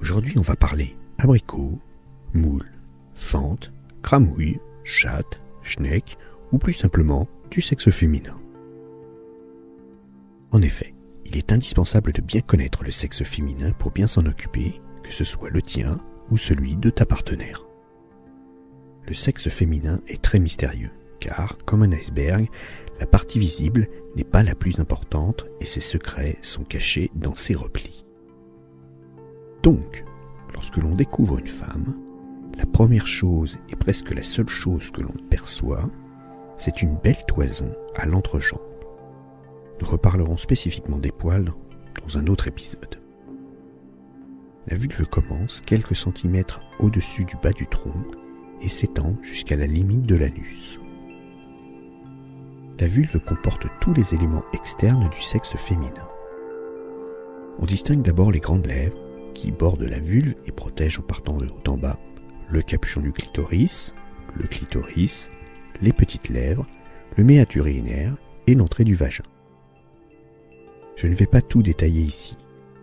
Aujourd'hui, on va parler abricot, moule, fente, cramouille, chatte, schneck ou plus simplement du sexe féminin. En effet, il est indispensable de bien connaître le sexe féminin pour bien s'en occuper, que ce soit le tien ou celui de ta partenaire. Le sexe féminin est très mystérieux, car, comme un iceberg, la partie visible n'est pas la plus importante et ses secrets sont cachés dans ses replis. Donc, lorsque l'on découvre une femme, la première chose et presque la seule chose que l'on perçoit, c'est une belle toison à l'entrejambe. Nous reparlerons spécifiquement des poils dans un autre épisode. La vulve commence quelques centimètres au-dessus du bas du tronc et s'étend jusqu'à la limite de l'anus. La vulve comporte tous les éléments externes du sexe féminin. On distingue d'abord les grandes lèvres qui bordent la vulve et protègent en partant de haut en bas le capuchon du clitoris, les petites lèvres, le méate urinaire et l'entrée du vagin. Je ne vais pas tout détailler ici,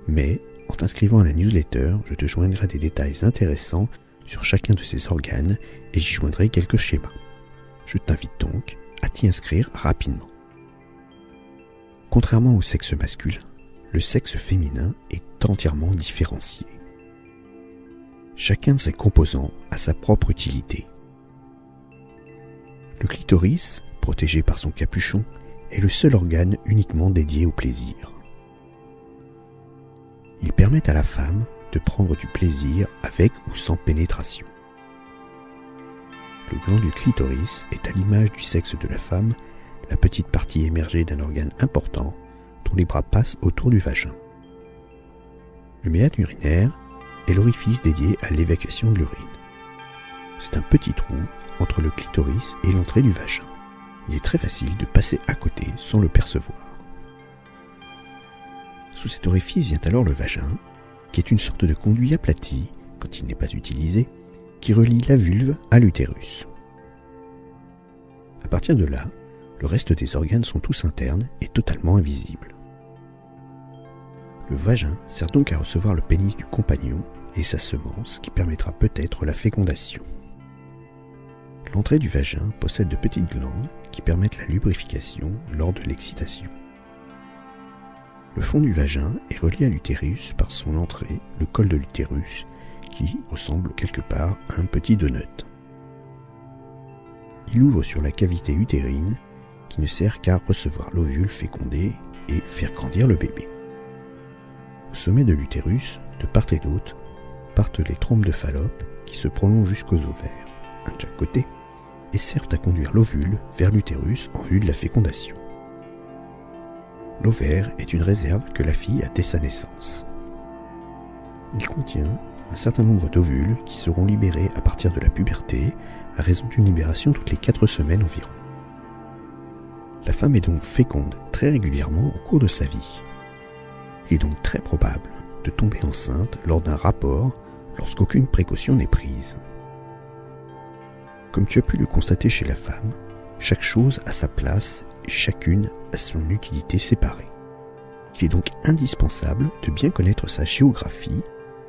mais en t'inscrivant à la newsletter, je te joindrai des détails intéressants sur chacun de ces organes et j'y joindrai quelques schémas. Je t'invite donc à t'y inscrire rapidement. Contrairement au sexe masculin, le sexe féminin est entièrement différencié. Chacun de ses composants a sa propre utilité. Le clitoris, protégé par son capuchon, est le seul organe uniquement dédié au plaisir. Il permet à la femme de prendre du plaisir avec ou sans pénétration. Le gland du clitoris est à l'image du sexe de la femme, la petite partie émergée d'un organe important dont les bras passent autour du vagin. Le méate urinaire est l'orifice dédié à l'évacuation de l'urine. C'est un petit trou entre le clitoris et l'entrée du vagin. Il est très facile de passer à côté sans le percevoir. Sous cet orifice vient alors le vagin, qui est une sorte de conduit aplati, quand il n'est pas utilisé, qui relie la vulve à l'utérus. À partir de là, le reste des organes sont tous internes et totalement invisibles. Le vagin sert donc à recevoir le pénis du compagnon et sa semence qui permettra peut-être la fécondation. L'entrée du vagin possède de petites glandes qui permettent la lubrification lors de l'excitation. Le fond du vagin est relié à l'utérus par son entrée, le col de l'utérus, qui ressemble quelque part à un petit donut. Il ouvre sur la cavité utérine qui ne sert qu'à recevoir l'ovule fécondé et faire grandir le bébé. Au sommet de l'utérus, de part et d'autre, partent les trompes de Fallope qui se prolongent jusqu'aux ovaires, un de chaque côté, et servent à conduire l'ovule vers l'utérus en vue de la fécondation. L'ovaire est une réserve que la fille a dès sa naissance. Il contient un certain nombre d'ovules qui seront libérés à partir de la puberté, à raison d'une libération toutes les 4 semaines environ. La femme est donc féconde très régulièrement au cours de sa vie. Il est donc très probable de tomber enceinte lors d'un rapport lorsqu'aucune précaution n'est prise. Comme tu as pu le constater chez la femme, chaque chose a sa place et chacune a son utilité séparée. Il est donc indispensable de bien connaître sa géographie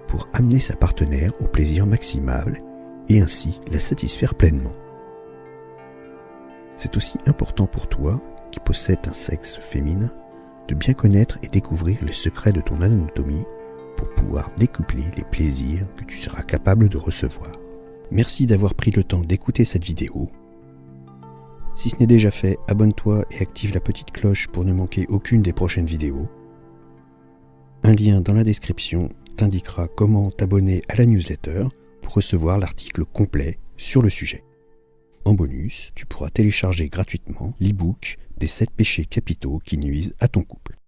pour amener sa partenaire au plaisir maximal et ainsi la satisfaire pleinement. C'est aussi important pour toi, qui possèdes un sexe féminin, de bien connaître et découvrir les secrets de ton anatomie pour pouvoir décupler les plaisirs que tu seras capable de recevoir. Merci d'avoir pris le temps d'écouter cette vidéo. Si ce n'est déjà fait, abonne-toi et active la petite cloche pour ne manquer aucune des prochaines vidéos. Un lien dans la description t'indiquera comment t'abonner à la newsletter pour recevoir l'article complet sur le sujet. En bonus, tu pourras télécharger gratuitement l'e-book des 7 péchés capitaux qui nuisent à ton couple.